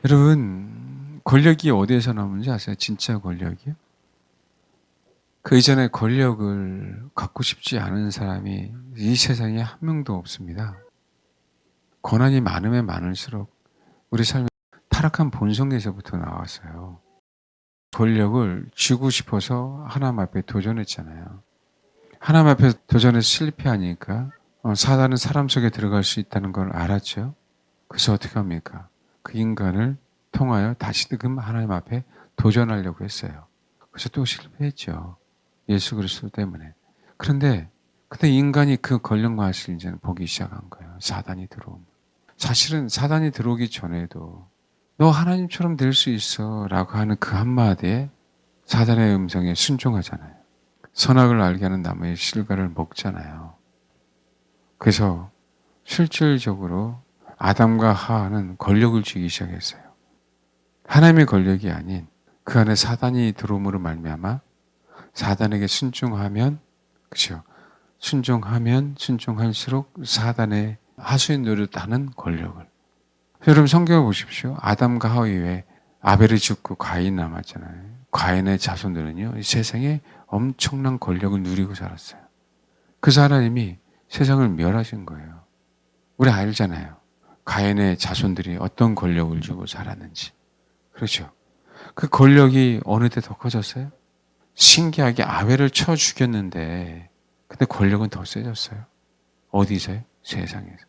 여러분, 권력이 어디에서 나오는지 아세요? 진짜 권력이요? 그 이전에 권력을 갖고 싶지 않은 사람이 이 세상에 한 명도 없습니다. 권한이 많으면 많을수록 우리 삶의 타락한 본성에서부터 나왔어요. 권력을 쥐고 싶어서 하나님 앞에 도전했잖아요. 하나님 앞에 도전해서 실패하니까 사단은 사람 속에 들어갈 수 있다는 걸 알았죠. 그래서 어떻게 합니까? 그 인간을 통하여 다시금 하나님 앞에 도전하려고 했어요. 그래서 또 실패했죠. 예수 그리스도 때문에. 그런데 그때 인간이 그 권력맛을 이제는 보기 시작한 거예요. 사단이 들어오면. 사실은 사단이 들어오기 전에도 너 하나님처럼 될 수 있어 라고 하는 그 한마디에 사단의 음성에 순종하잖아요. 선악을 알게 하는 나무의 실과를 먹잖아요. 그래서 실질적으로 아담과 하와는 권력을 쥐기 시작했어요. 하나님의 권력이 아닌 그 안에 사단이 들어옴으로 말미암아 사단에게 순종하면, 그렇죠? 순종하면 순종할수록 사단의 하수인 노릇하는 권력을. 여러분 성경을 보십시오. 아담과 하와 이후에 아벨이 죽고 가인 남았잖아요. 가인의 자손들은요, 이 세상에 엄청난 권력을 누리고 살았어요. 그래서 하나님이 세상을 멸하신 거예요. 우리 알잖아요. 가인의 자손들이 어떤 권력을 주고 살았는지. 그렇죠. 그 권력이 어느 때 더 커졌어요? 신기하게 아벨을 쳐 죽였는데 근데 권력은 더 세졌어요. 어디서요? 세상에서.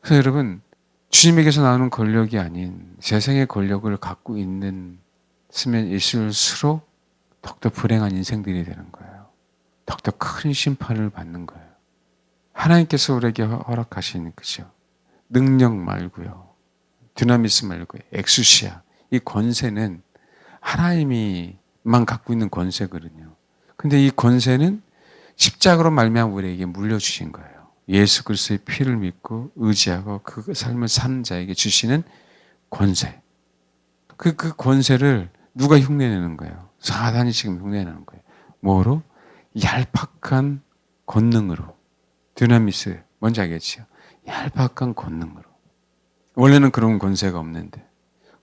그래서 여러분 주님에게서 나오는 권력이 아닌 세상의 권력을 갖고 있으면 있을수록 더욱더 불행한 인생들이 되는 거예요. 더욱더 큰 심판을 받는 거예요. 하나님께서 우리에게 허락하신 그죠? 능력 말고요. 드나미스 말고요. 엑수시아. 이 권세는 하나님이만 갖고 있는 권세거든요. 근데 이 권세는 십자가로 말미암아 우리에게 물려주신 거예요. 예수 그리스도의 피를 믿고 의지하고 그 삶을 사는 자에게 주시는 권세. 그 권세를 누가 흉내내는 거예요? 사단이 지금 흉내내는 거예요. 뭐로? 얄팍한 권능으로. 드나미스. 뭔지 알겠지요? 얄팍한 권능으로. 원래는 그런 권세가 없는데.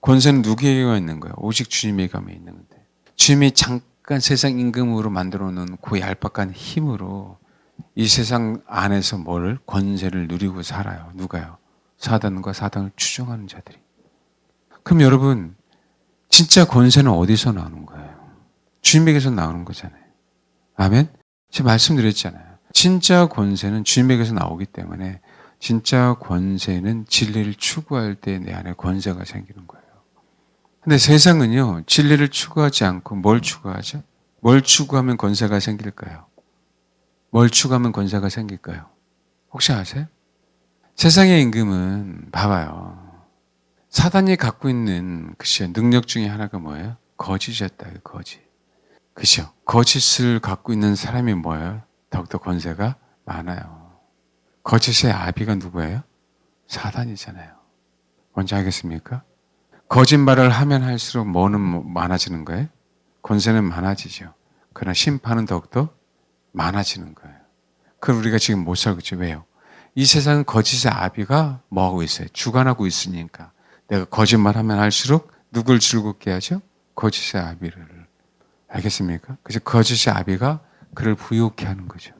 권세는 누구에게만 있는 거예요? 오직 주님에게만 있는 건데. 주님이 잠깐 세상 임금으로 만들어 놓은 그 얄팍한 힘으로 이 세상 안에서 뭘 권세를 누리고 살아요. 누가요? 사단과 사단을 추종하는 자들이. 그럼 여러분 진짜 권세는 어디서 나오는 거예요? 주님에게서 나오는 거잖아요. 아멘? 제가 말씀드렸잖아요. 진짜 권세는 주님에게서 나오기 때문에 진짜 권세는 진리를 추구할 때 내 안에 권세가 생기는 거예요. 근데 세상은요, 진리를 추구하지 않고 뭘 추구하죠? 뭘 추구하면 권세가 생길까요? 뭘 추구하면 권세가 생길까요? 혹시 아세요? 세상의 임금은 봐봐요. 사단이 갖고 있는 그죠 능력 중에 하나가 뭐예요? 거짓이었다. 거짓. 그죠? 거짓을 갖고 있는 사람이 뭐예요? 더욱더 권세가 많아요. 거짓의 아비가 누구예요? 사단이잖아요. 뭔지 알겠습니까? 거짓말을 하면 할수록 뭐는 많아지는 거예요? 권세는 많아지죠. 그러나 심판은 더욱더 많아지는 거예요. 그걸 우리가 지금 못 살고 있죠. 왜요? 이 세상은 거짓의 아비가 뭐하고 있어요? 주관하고 있으니까. 내가 거짓말하면 할수록 누굴 즐겁게 하죠? 거짓의 아비를. 알겠습니까? 그래서 거짓의 아비가 그를 부욕해 하는 거죠.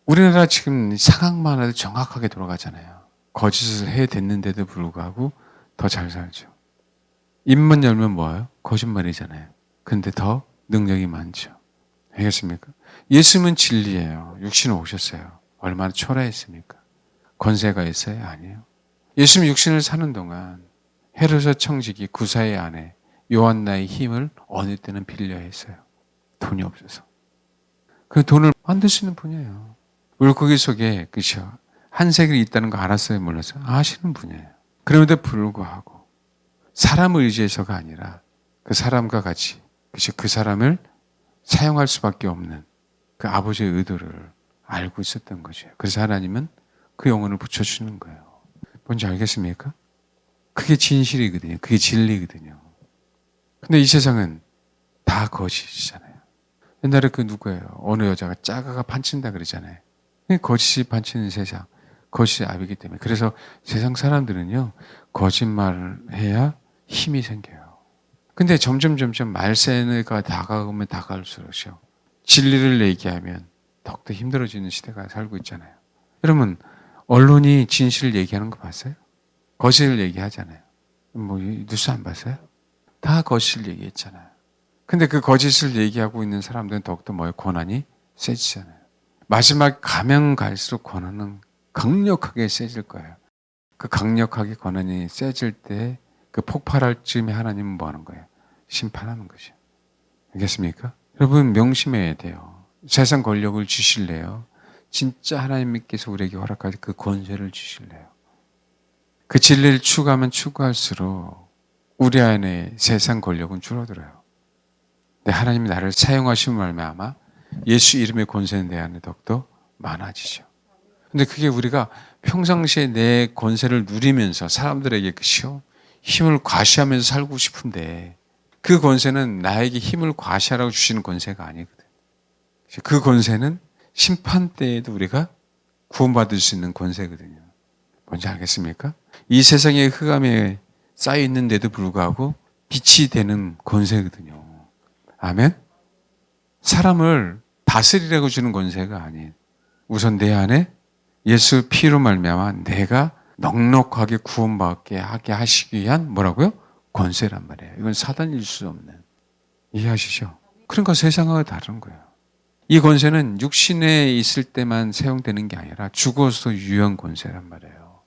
우리나라 지금 상황만 해도 정확하게 돌아가잖아요. 거짓을 해 댔는데도 불구하고 더 잘 살죠. 입만 열면 뭐예요? 거짓말이잖아요. 근데 더 능력이 많죠. 알겠습니까? 예수님은 진리예요. 육신을 오셨어요. 얼마나 초라했습니까? 권세가 있어요? 아니에요. 예수님 육신을 사는 동안 헤로서 청지기 구사의 아내 요한나의 힘을 어느 때는 빌려 했어요. 돈이 없어서. 그 돈을 만들 수 있는 분이에요. 물고기 속에 그죠? 한색이 있다는 거 알았어요? 몰랐어요? 아시는 분이에요. 그럼에도 불구하고 사람을 의지해서가 아니라 그 사람과 같이 그죠? 그 사람을 사용할 수밖에 없는 그 아버지의 의도를 알고 있었던 거죠. 그래서 하나님은 그 영혼을 붙여주는 거예요. 뭔지 알겠습니까? 그게 진실이거든요. 그게 진리거든요. 근데 이 세상은 다 거짓이잖아요. 옛날에 그 누구예요? 어느 여자가 짜가가 판친다 그러잖아요. 거짓이 판치는 세상. 거짓의 압이기 때문에. 그래서 세상 사람들은요, 거짓말을 해야 힘이 생겨요. 근데 점점 말세가 다가오면 다가올수록요. 진리를 얘기하면 더욱더 힘들어지는 시대가 살고 있잖아요. 여러분, 언론이 진실을 얘기하는 거 봤어요? 거짓을 얘기하잖아요. 뉴스 안 봤어요? 다 거짓을 얘기했잖아요. 근데 그 거짓을 얘기하고 있는 사람들은 더욱더 권한이 세지잖아요. 마지막 가면 갈수록 권한은 강력하게 세질 거예요. 그 강력하게 권한이 세질 때 그 폭발할 즈음에 하나님은 뭐 하는 거예요? 심판하는 거죠. 알겠습니까? 여러분 명심해야 돼요. 세상 권력을 주실래요? 진짜 하나님께서 우리에게 허락하신 그 권세를 주실래요? 그 진리를 추구하면 추구할수록 우리 안에 세상 권력은 줄어들어요. 근데 하나님이 나를 사용하시면 말미암아 예수 이름의 권세는 내 안에 더욱더 많아지죠. 근데 그게 우리가 평상시에 내 권세를 누리면서 사람들에게 힘을 과시하면서 살고 싶은데 그 권세는 나에게 힘을 과시하라고 주시는 권세가 아니거든. 그 권세는 심판 때에도 우리가 구원받을 수 있는 권세거든요. 뭔지 알겠습니까? 이 세상에 흑암에 쌓여 있는데도 불구하고 빛이 되는 권세거든요. 아멘? 사람을 다스리라고 주는 권세가 아닌 우선 내 안에 예수 피로 말미암아 내가 넉넉하게 구원받게 하게 하시기 위한 뭐라고요? 권세란 말이에요. 이건 사단일 수 없는. 이해하시죠? 그러니까 세상과 다른 거예요. 이 권세는 육신에 있을 때만 사용되는 게 아니라 죽어서 유효한 권세란 말이에요.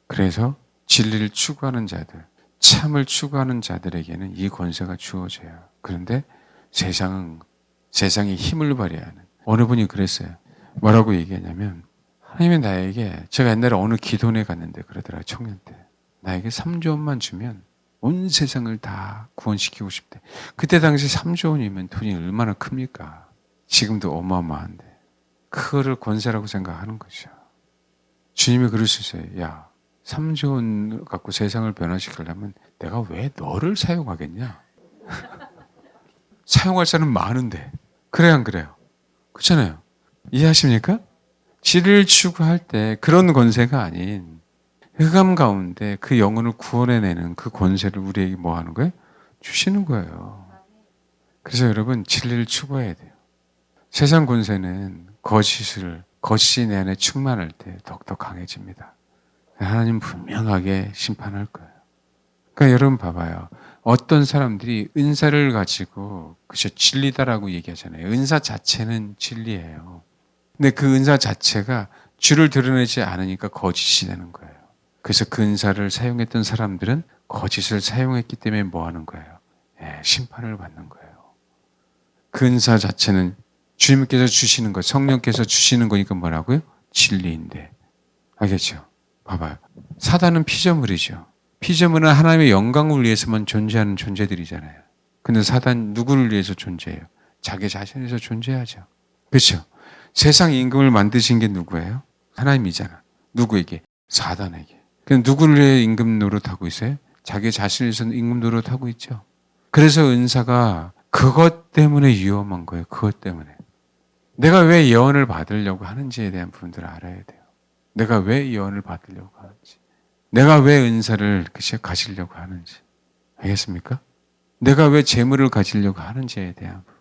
그래서 진리를 추구하는 자들, 참을 추구하는 자들에게는 이 권세가 주어져요. 그런데 세상이 힘을 발휘하는 어느 분이 그랬어요. 뭐라고 얘기하냐면 하나님이 나에게 제가 옛날에 어느 기도원에 갔는데 그러더라고요. 청년 때. 나에게 3조 원만 주면 온 세상을 다 구원시키고 싶대. 그때 당시 3조 원이면 돈이 얼마나 큽니까? 지금도 어마어마한데. 그거를 권세라고 생각하는 거죠. 주님이 그럴 수 있어요. 야, 3조 원 갖고 세상을 변화시키려면 내가 왜 너를 사용하겠냐? 사용할 사람 많은데. 그래요, 안 그래요? 그렇잖아요. 이해하십니까? 진리를 추구할 때 그런 권세가 아닌 흑암 가운데 그 영혼을 구원해내는 그 권세를 우리에게 뭐 하는 거예요? 주시는 거예요. 그래서 여러분 진리를 추구해야 돼요. 세상 권세는 거짓이 내 안에 충만할 때 더욱더 강해집니다. 하나님 분명하게 심판할 거예요. 그러니까 여러분 봐봐요. 어떤 사람들이 은사를 가지고 그저 진리다라고 얘기하잖아요. 은사 자체는 진리예요. 근데 그 은사 자체가 주를 드러내지 않으니까 거짓이 되는 거예요. 그래서 그 은사를 사용했던 사람들은 거짓을 사용했기 때문에 뭐 하는 거예요? 심판을 받는 거예요. 그 은사 자체는 주님께서 주시는 거, 성령께서 주시는 거니까 뭐라고요? 진리인데. 알겠죠? 봐봐요. 사단은 피조물이죠. 피조물은 하나님의 영광을 위해서만 존재하는 존재들이잖아요. 근데 사단 누구를 위해서 존재해요? 자기 자신에서 존재하죠. 그렇죠? 세상 임금을 만드신 게 누구예요? 하나님이잖아. 누구에게? 사단에게. 그럼 누구를 위해 임금 노릇하고 있어요? 자기 자신에서 임금 노릇하고 있죠. 그래서 은사가 그것 때문에 위험한 거예요. 그것 때문에. 내가 왜 예언을 받으려고 하는지에 대한 부분들을 알아야 돼요. 내가 왜 예언을 받으려고 하는지. 내가 왜 은사를 가지려고 하는지. 알겠습니까? 내가 왜 재물을 가지려고 하는지에 대한 부분.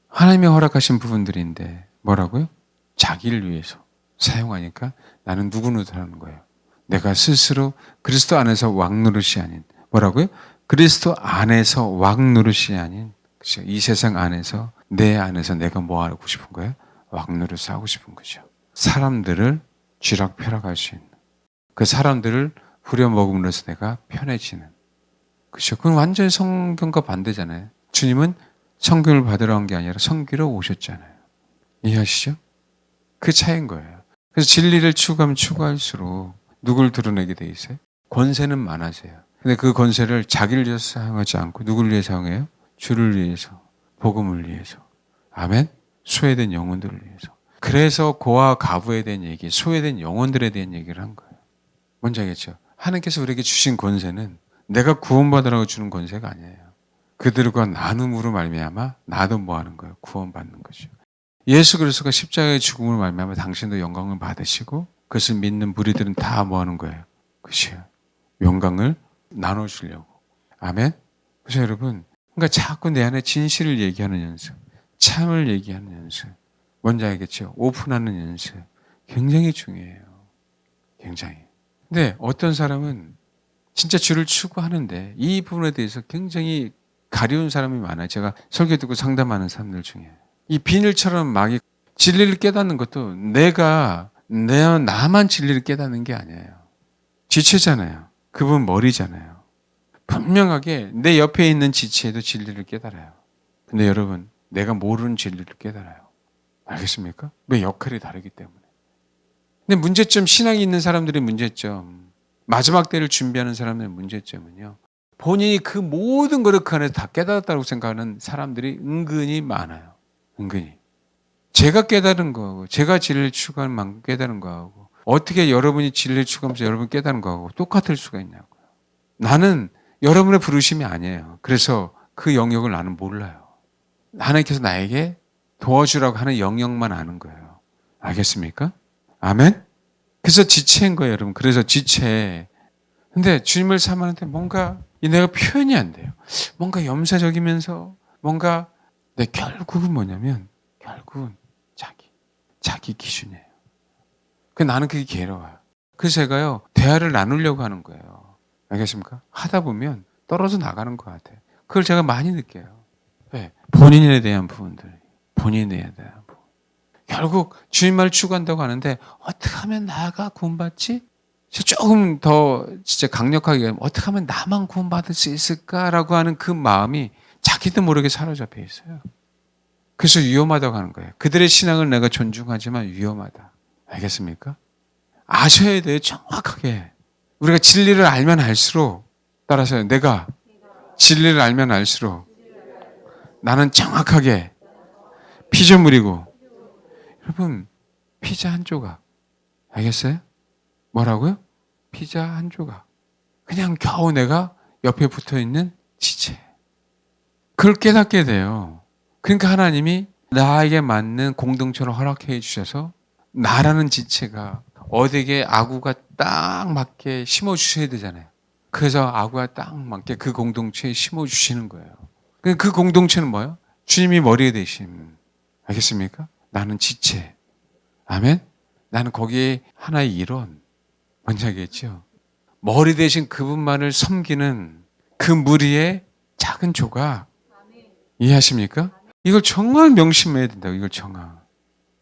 하나님이 허락하신 부분들인데 뭐라고요? 자기를 위해서 사용하니까 나는 누구 노릇하는 거예요? 내가 스스로 그리스도 안에서 왕노릇이 아닌 뭐라고요? 그리스도 안에서 왕노릇이 아닌 그렇죠? 이 세상 안에서 내 안에서 내가 뭐 하고 싶은 거예요? 왕노릇을 하고 싶은 거죠. 사람들을 쥐락펴락할 수 있는 그 사람들을 후려먹음으로써 내가 편해지는 그렇죠? 그건 완전히 성경과 반대잖아요. 주님은 성경을 받으러 온 게 아니라 섬기러 오셨잖아요. 이해하시죠? 그 차이인 거예요. 그래서 진리를 추구하면 추구할수록 누굴 드러내게 돼 있어요? 권세는 많아져요. 근데 그 권세를 자기를 위해서 사용하지 않고 누구를 위해 사용해요? 주를 위해서, 복음을 위해서. 아멘? 소외된 영혼들을 위해서. 그래서 고아 가부에 대한 얘기, 소외된 영혼들에 대한 얘기를 한 거예요. 뭔지 알겠죠? 하나님께서 우리에게 주신 권세는 내가 구원받으라고 주는 권세가 아니에요. 그들과 나눔으로 말미암아 나도 뭐 하는 거예요? 구원받는 거죠. 예수 그리스도가 십자가의 죽음으로 말미암아 당신도 영광을 받으시고 그것을 믿는 무리들은 다 뭐 하는 거예요? 그것이요. 영광을 나눠주려고. 아멘? 그래서 여러분, 그러니까 자꾸 내 안에 진실을 얘기하는 연습, 참을 얘기하는 연습, 뭔지 알겠죠? 오픈하는 연습. 굉장히 중요해요. 굉장히. 근데 어떤 사람은 진짜 주를 추구하는데 이 부분에 대해서 굉장히 가려운 사람이 많아요. 제가 설교 듣고 상담하는 사람들 중에. 이 비늘처럼 막 진리를 깨닫는 것도 나만 진리를 깨닫는 게 아니에요. 지체잖아요. 그분 머리잖아요. 분명하게 내 옆에 있는 지체도 진리를 깨달아요. 근데 여러분, 내가 모르는 진리를 깨달아요. 알겠습니까? 왜 역할이 다르기 때문에. 근데 문제점, 신앙이 있는 사람들의 문제점, 마지막 때를 준비하는 사람들의 문제점은요, 본인이 그 모든 것을 그 안에서 다 깨달았다고 생각하는 사람들이 은근히 많아요. 은근히. 제가 깨달은 거하고, 제가 진리를 추구하는 만큼 깨달은 거하고, 어떻게 여러분이 진리를 추구하면서 여러분 깨달은 거하고 똑같을 수가 있냐고요. 나는 여러분의 부르심이 아니에요. 그래서 그 영역을 나는 몰라요. 하나님께서 나에게 도와주라고 하는 영역만 아는 거예요. 알겠습니까? 아멘? 그래서 지체인 거예요, 여러분. 그래서 지체. 근데 주님을 삼하는데 뭔가 내가 표현이 안 돼요. 뭔가 염세적이면서 뭔가 결국은 뭐냐면 결국은 자기 기준이에요. 나는 그게 괴로워요. 그래서 제가요, 대화를 나누려고 하는 거예요. 알겠습니까? 하다 보면 떨어져 나가는 것 같아요. 그걸 제가 많이 느껴요. 네. 본인에 대한 부분들. 본인에 대한 부분. 결국 주님만을 추구한다고 하는데 어떻게 하면 나가 구원받지? 조금 더 진짜 강력하게 어떻게 하면 나만 구원받을 수 있을까라고 하는 그 마음이 자기도 모르게 사로잡혀 있어요. 그래서 위험하다고 하는 거예요. 그들의 신앙을 내가 존중하지만 위험하다. 알겠습니까? 아셔야 돼요. 정확하게. 우리가 진리를 알면 알수록, 따라서요, 내가 진리를 알면 알수록 나는 정확하게 피조물이고, 여러분, 피자 한 조각. 알겠어요? 뭐라고요? 피자 한 조각. 그냥 겨우 내가 옆에 붙어 있는 지체. 그걸 깨닫게 돼요. 그러니까 하나님이 나에게 맞는 공동체를 허락해 주셔서 나라는 지체가 어디에 아구가 딱 맞게 심어 주셔야 되잖아요. 그래서 아구가 딱 맞게 그 공동체에 심어 주시는 거예요. 그 공동체는 뭐예요? 주님이 머리에 대신. 알겠습니까? 나는 지체. 아멘? 나는 거기에 하나의 일원. 뭔지 알겠죠? 머리 대신 그분만을 섬기는 그 무리의 작은 조각. 이해하십니까? 이걸 정말 명심해야 된다고, 이걸 정말.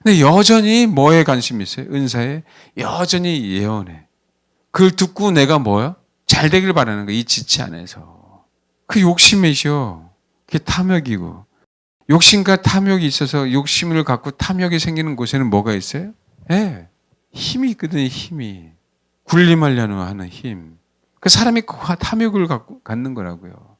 근데 여전히 뭐에 관심이 있어요? 은사에. 여전히 예언에. 그걸 듣고 내가 뭐야? 잘 되길 바라는 거야, 이 지체 안에서. 그 욕심이죠. 그게 탐욕이고. 욕심과 탐욕이 있어서 욕심을 갖고 탐욕이 생기는 곳에는 뭐가 있어요? 네. 힘이 있거든요, 힘이. 군림하려는 하는 힘. 그 사람이 탐욕을 갖는 거라고요.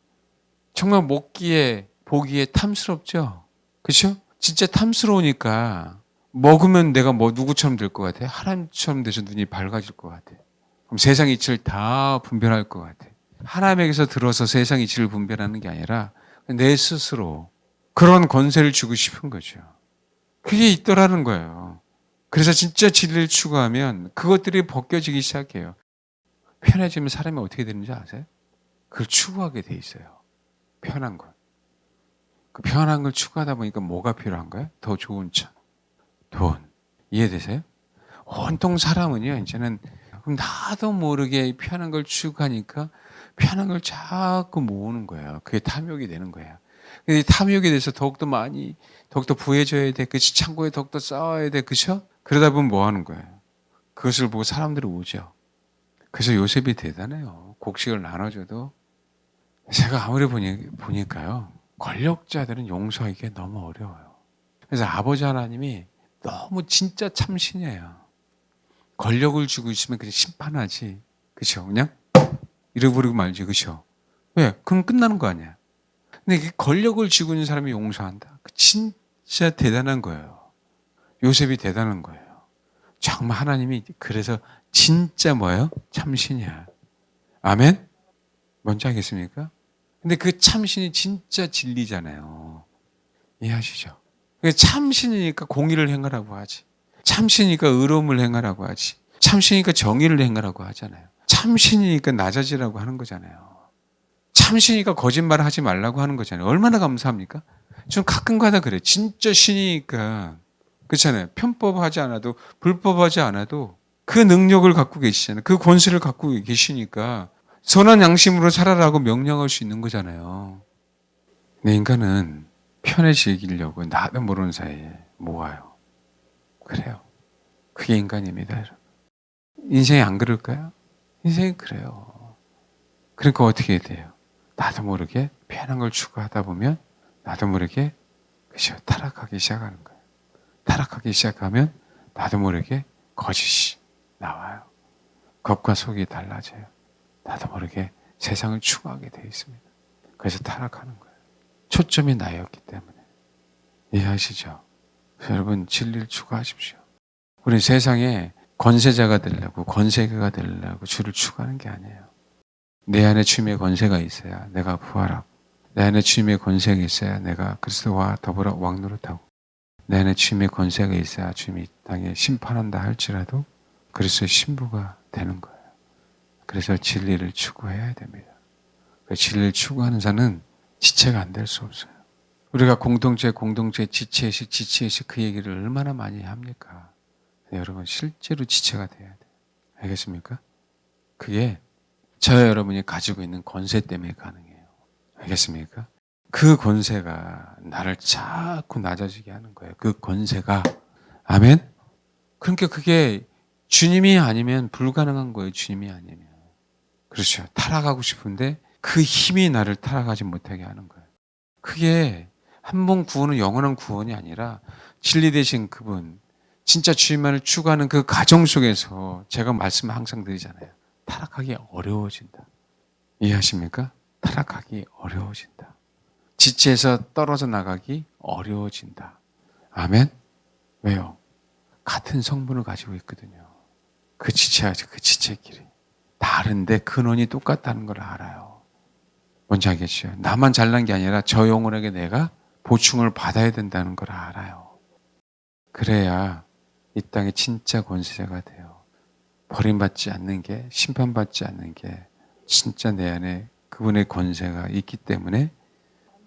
정말 먹기에, 보기에 탐스럽죠? 그렇죠? 진짜 탐스러우니까 먹으면 내가 누구처럼 될 것 같아요? 하나님처럼 돼서 눈이 밝아질 것 같아요. 그럼 세상 이치를 다 분별할 것 같아요. 하나님에게서 들어서 세상 이치를 분별하는 게 아니라 내 스스로 그런 권세를 주고 싶은 거죠. 그게 있더라는 거예요. 그래서 진짜 진리를 추구하면 그것들이 벗겨지기 시작해요. 편해지면 사람이 어떻게 되는지 아세요? 그걸 추구하게 돼 있어요. 편한 것. 그 편한 걸 추구하다 보니까 뭐가 필요한 거예요? 더 좋은 차, 돈. 이해되세요? 온통 사람은요, 이제는 나도 모르게 편한 걸 추구하니까 편한 걸 자꾸 모으는 거예요. 그게 탐욕이 되는 거예요. 근데 탐욕에 대해서 더욱더 많이, 더욱더 부해져야 돼. 그치? 창고에 더욱더 쌓아야 돼. 그쵸? 그러다 보면 뭐 하는 거예요? 그것을 보고 사람들이 오죠. 그래서 요셉이 대단해요. 곡식을 나눠줘도. 제가 아무리 보니까요. 권력자들은 용서하기가 너무 어려워요. 그래서 아버지 하나님이 너무 진짜 참신이에요. 권력을 주고 있으면 그냥 심판하지. 그쵸? 그냥 잃어버리고 말지. 그쵸? 왜? 그럼 끝나는 거 아니야. 근데 권력을 쥐고 있는 사람이 용서한다. 진짜 대단한 거예요. 요셉이 대단한 거예요. 정말 하나님이 그래서 진짜 뭐예요? 참신이야. 아멘? 뭔지 알겠습니까? 근데 그 참신이 진짜 진리잖아요. 이해하시죠? 참신이니까 공의를 행하라고 하지. 참신이니까 의로움을 행하라고 하지. 참신이니까 정의를 행하라고 하잖아요. 참신이니까 낮아지라고 하는 거잖아요. 참신이니까 거짓말을 하지 말라고 하는 거잖아요. 얼마나 감사합니까? 좀 가끔가다 그래요. 진짜 신이니까. 그렇잖아요. 편법하지 않아도 불법하지 않아도 그 능력을 갖고 계시잖아요. 그 권세를 갖고 계시니까 선한 양심으로 살아라고 명령할 수 있는 거잖아요. 근데 인간은 편해지려고 나도 모르는 사이에 모아요. 그래요. 그게 인간입니다. 여러분. 인생이 안 그럴까요? 인생이 그래요. 그러니까 어떻게 돼요? 나도 모르게 편한 걸 추구하다 보면 나도 모르게 그죠? 타락하기 시작하는 거예요. 타락하기 시작하면 나도 모르게 거짓이 나와요. 겉과 속이 달라져요. 나도 모르게 세상을 추구하게 되어 있습니다. 그래서 타락하는 거예요. 초점이 나였기 때문에. 이해하시죠? 여러분 진리를 추구하십시오. 우리 세상에 권세자가 되려고 권세가가 되려고 주를 추구하는 게 아니에요. 내 안에 주님의 권세가 있어야 내가 부활하고 내 안에 주님의 권세가 있어야 내가 그리스도와 더불어 왕노릇하고 내 안에 주님의 권세가 있어야 주님이 이 땅에 심판한다 할지라도 그리스도의 신부가 되는 거예요. 그래서 진리를 추구해야 됩니다. 그 진리를 추구하는 자는 지체가 안 될 수 없어요. 우리가 공동체 지체의식 그 얘기를 얼마나 많이 합니까? 여러분 실제로 지체가 돼야 돼요. 알겠습니까? 그게 저와 여러분이 가지고 있는 권세 때문에 가능해요. 알겠습니까? 그 권세가 나를 자꾸 낮아지게 하는 거예요. 그 권세가. 아멘? 그러니까 그게 주님이 아니면 불가능한 거예요. 주님이 아니면. 그렇죠. 타락하고 싶은데 그 힘이 나를 타락하지 못하게 하는 거예요. 그게 한 번 구원은 영원한 구원이 아니라 진리 되신 그분, 진짜 주님만을 추구하는 그 가정 속에서 제가 말씀을 항상 드리잖아요. 타락하기 어려워진다. 이해하십니까? 타락하기 어려워진다. 지체에서 떨어져 나가기 어려워진다. 아멘? 왜요? 같은 성분을 가지고 있거든요. 그 지체끼리. 다른데 근원이 똑같다는 걸 알아요. 뭔지 알겠죠? 나만 잘난 게 아니라 저 영혼에게 내가 보충을 받아야 된다는 걸 알아요. 그래야 이 땅에 진짜 권세자가 돼요. 버림받지 않는 게, 심판받지 않는 게 진짜 내 안에 그분의 권세가 있기 때문에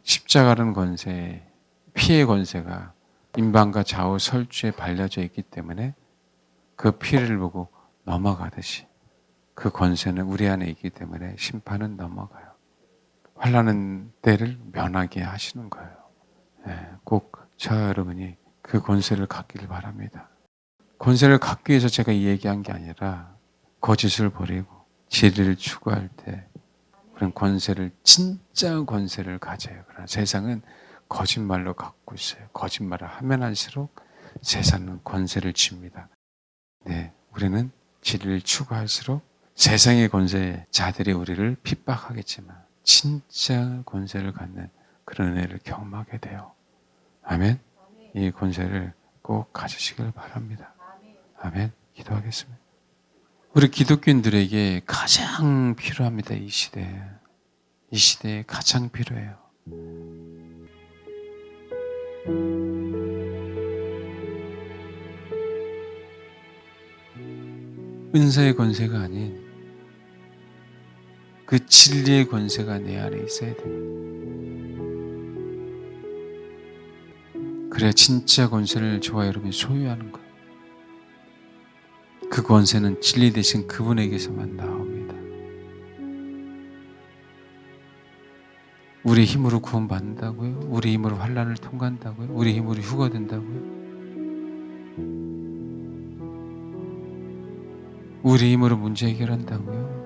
십자가라는 권세, 피의 권세가 인방과 좌우 설주에 발려져 있기 때문에 그 피를 보고 넘어가듯이 그 권세는 우리 안에 있기 때문에 심판은 넘어가요. 환난의 때를 면하게 하시는 거예요. 꼭 저와 여러분이 그 권세를 갖기를 바랍니다. 권세를 갖기 위해서 제가 이 얘기한 게 아니라 거짓을 버리고 진리를 추구할 때 우리는 권세를 진짜 권세를 가져요. 그러나 세상은 거짓말로 갖고 있어요. 거짓말을 하면 할수록 세상은 권세를 쥡니다. 네, 우리는 진리를 추구할수록 세상의 권세자들이 우리를 핍박하겠지만 진짜 권세를 갖는 그런 은혜를 경험하게 돼요. 아멘. 이 권세를 꼭 가지시길 바랍니다. 아멘. 기도하겠습니다. 우리 기독교인들에게 가장 필요합니다. 이 시대에. 이 시대에 가장 필요해요. 은사의 권세가 아닌 그 진리의 권세가 내 안에 있어야 됩니다. 그래야 진짜 권세를 저와 여러분이 소유하는 거예요. 그 권세는 진리 되신 그분에게서만 나옵니다. 우리 힘으로 구원받는다고요? 우리 힘으로 환난을 통과한다고요? 우리 힘으로 휴가 된다고요? 우리 힘으로 문제 해결한다고요?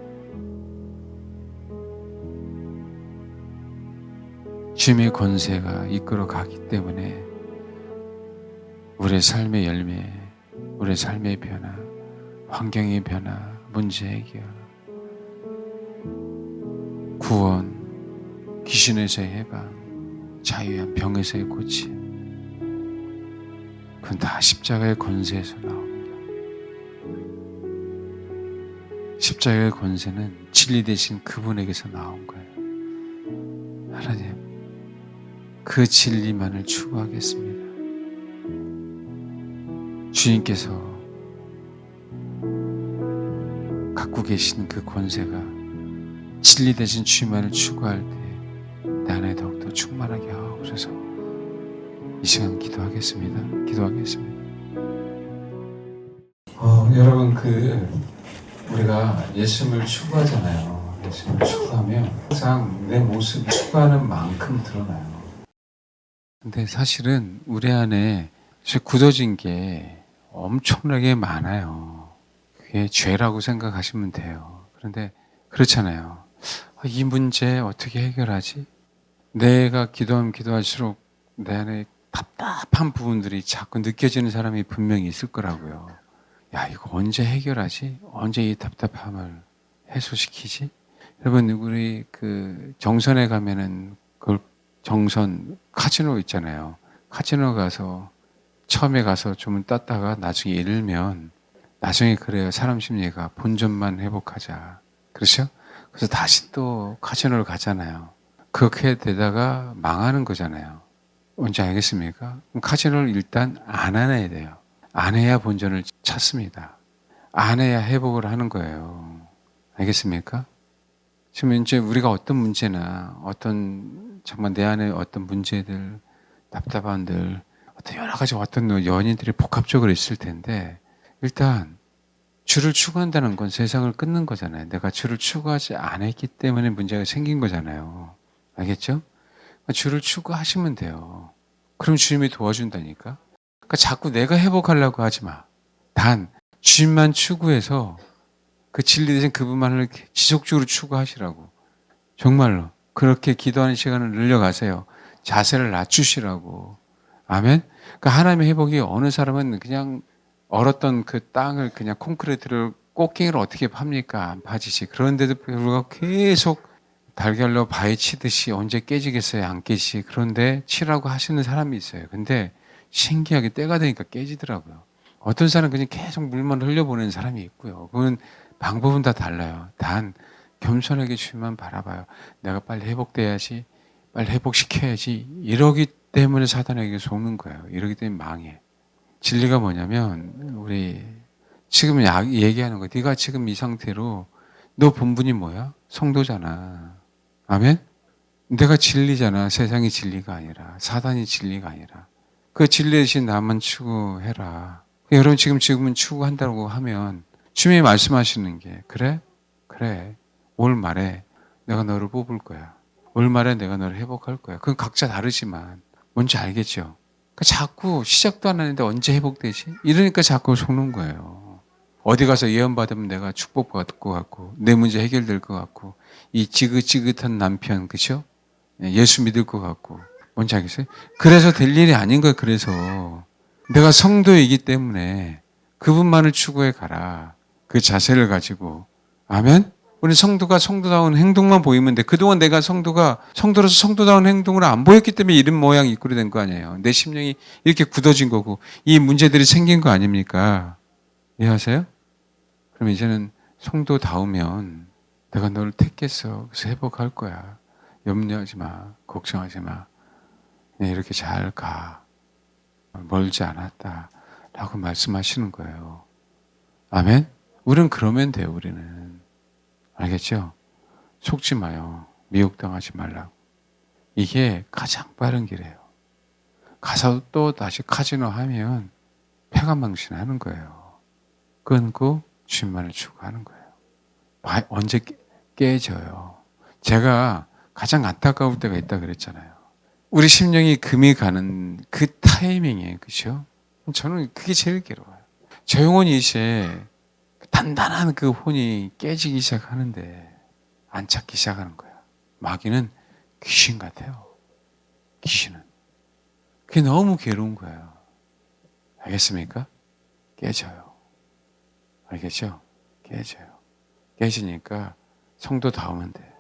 주님의 권세가 이끌어 가기 때문에 우리의 삶의 열매, 우리의 삶의 변화, 환경의 변화, 문제 해결, 구원, 귀신에서의 해방, 자유한 병에서의 고침, 그건 다 십자가의 권세에서 나옵니다. 십자가의 권세는 진리 되신 그분에게서 나온 거예요. 하나님, 그 진리만을 추구하겠습니다. 주님께서 갖고 계신 그 권세가 진리 대신 주님만을 추구할 때 내 안에 더욱더 충만하게 하옵소서. 이 시간 기도하겠습니다. 여러분 우리가 예수님을 추구하잖아요. 예수님을 추구하면 항상 내 모습이 추구하는 만큼 드러나요. 근데 사실은 우리 안에 굳어진 게 엄청나게 많아요. 그게 죄라고 생각하시면 돼요. 그런데 그렇잖아요. 이 문제 어떻게 해결하지? 내가 기도하면 기도할수록 내 안에 답답한 부분들이 자꾸 느껴지는 사람이 분명히 있을 거라고요. 야, 이거 언제 해결하지? 언제 이 답답함을 해소시키지? 여러분, 우리 정선에 가면은 정선 카지노 있잖아요. 카지노 가서 처음에 가서 좀 땄다가 나중에 잃으면 나중에 그래요. 사람 심리가 본전만 회복하자. 그렇죠? 그래서 다시 또 카지노를 가잖아요. 그렇게 되다가 망하는 거잖아요. 뭔지 알겠습니까? 그럼 카지노를 일단 안 해야 돼요. 안 해야 본전을 찾습니다. 안 해야 회복을 하는 거예요. 알겠습니까? 지금 이제 우리가 어떤 문제나 정말 내 안에 어떤 문제들, 답답한들, 어떤 여러 가지 어떤 연인들이 복합적으로 있을 텐데 일단 주를 추구한다는 건 세상을 끊는 거잖아요. 내가 주를 추구하지 않았기 때문에 문제가 생긴 거잖아요. 알겠죠? 주를 추구하시면 돼요. 그럼 주님이 도와준다니까. 그러니까 자꾸 내가 회복하려고 하지 마. 단 주님만 추구해서 그 진리 대신 그분만을 지속적으로 추구하시라고. 정말로 그렇게 기도하는 시간을 늘려가세요. 자세를 낮추시라고. 아멘. 그러니까 하나님의 회복이 어느 사람은 그냥 얼었던 그 땅을 그냥 콘크리트를 꽃갱이를 어떻게 팝니까? 안 파지지. 그런데도 불구하고 계속 달걀로 바위 치듯이 언제 깨지겠어요? 안 깨지지. 그런데 치라고 하시는 사람이 있어요. 근데 신기하게 때가 되니까 깨지더라고요. 어떤 사람은 그냥 계속 물만 흘려보내는 사람이 있고요. 그건 방법은 다 달라요. 단 겸손하게 주님만 바라봐요. 내가 빨리 회복돼야지. 빨리 회복시켜야지. 이러기 때문에 사단에게 속는 거예요. 이러기 때문에 망해. 진리가 뭐냐면 우리 지금 얘기하는 거야. 네가 지금 이 상태로 너 본분이 뭐야? 성도잖아. 아멘? 내가 진리잖아. 세상이 진리가 아니라. 사단이 진리가 아니라. 그 진리 대신 나만 추구해라. 여러분 지금은 추구한다고 하면 주님이 말씀하시는 게 그래? 그래. 올 말에 내가 너를 뽑을 거야. 올 말에 내가 너를 회복할 거야. 그건 각자 다르지만 뭔지 알겠죠? 그러니까 자꾸 시작도 안 하는데 언제 회복되지? 이러니까 자꾸 속는 거예요. 어디 가서 예언 받으면 내가 축복받을 것 같고 내 문제 해결될 것 같고 이 지긋지긋한 남편 그죠? 예수 믿을 것 같고 뭔지 알겠어요? 그래서 될 일이 아닌 거예요. 그래서 내가 성도이기 때문에 그분만을 추구해 가라. 그 자세를 가지고 아멘? 우리 성도가 성도다운 행동만 보이면 돼. 그동안 내가 성도로서 성도다운 행동을 안 보였기 때문에 이런 모양이 이꼴이 된 거 아니에요. 내 심령이 이렇게 굳어진 거고 이 문제들이 생긴 거 아닙니까? 이해하세요? 그럼 이제는 성도다우면 내가 너를 택했어. 그래서 회복할 거야. 염려하지 마. 걱정하지 마. 그냥 이렇게 잘 가. 멀지 않았다. 라고 말씀하시는 거예요. 아멘? 우리는 그러면 돼요. 우리는. 알겠죠? 속지 마요. 미혹당하지 말라고. 이게 가장 빠른 길이에요. 가서 또 다시 카지노 하면 패가망신하는 거예요. 끊고 주님만을 추구하는 거예요. 언제 깨져요. 제가 가장 안타까울 때가 있다 그랬잖아요. 우리 심령이 금이 가는 그 타이밍이에요. 그렇죠? 저는 그게 제일 괴로워요. 저 영혼이 이제 단단한 그 혼이 깨지기 시작하는데 안 찾기 시작하는 거야. 마귀는 귀신 같아요. 귀신은. 그게 너무 괴로운 거예요. 알겠습니까? 깨져요. 알겠죠? 깨져요. 깨지니까 성도다우면 돼.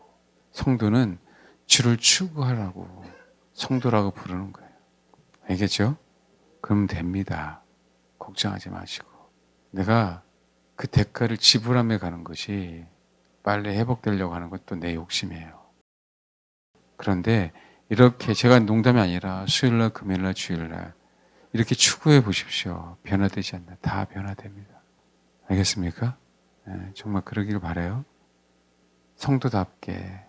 성도는 주를 추구하라고 성도라고 부르는 거예요. 알겠죠? 그럼 됩니다. 걱정하지 마시고. 내가 그 대가를 지불하며 가는 것이 빨리 회복되려고 하는 것도 내 욕심이에요. 그런데 이렇게 제가 농담이 아니라 수요일날, 금요일날, 주일날 이렇게 추구해 보십시오. 변화되지 않나. 다 변화됩니다. 알겠습니까? 네, 정말 그러길 바라요. 성도답게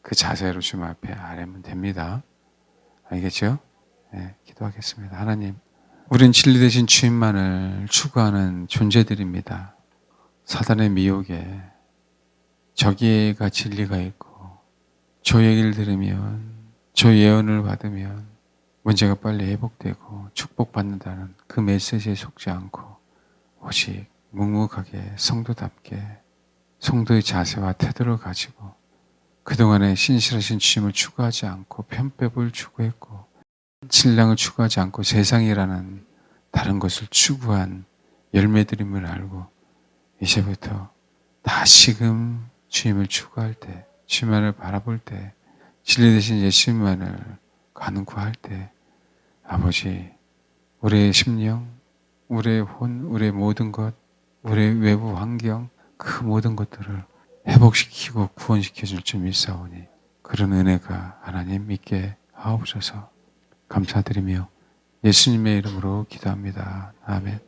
그 자세로 주님 앞에 아뢰면 됩니다. 알겠죠? 네, 기도하겠습니다. 하나님, 우린 진리 되신 주님만을 추구하는 존재들입니다. 사단의 미혹에 저기가 진리가 있고 저 얘기를 들으면 저 예언을 받으면 문제가 빨리 회복되고 축복받는다는 그 메시지에 속지 않고 오직 묵묵하게 성도답게 성도의 자세와 태도를 가지고 그동안에 신실하신 주님을 추구하지 않고 편법을 추구했고 신랑을 추구하지 않고 세상이라는 다른 것을 추구한 열매들임을 알고 이제부터 다시금 주님을 추구할 때, 주님만을 바라볼 때, 진리 되신 예수님만을 간구할 때 아버지 우리의 심령, 우리의 혼, 우리의 모든 것, 우리의 외부 환경 그 모든 것들을 회복시키고 구원시켜 줄 줄 믿사오니 그런 은혜가 하나님 있게 하옵소서. 감사드리며 예수님의 이름으로 기도합니다. 아멘.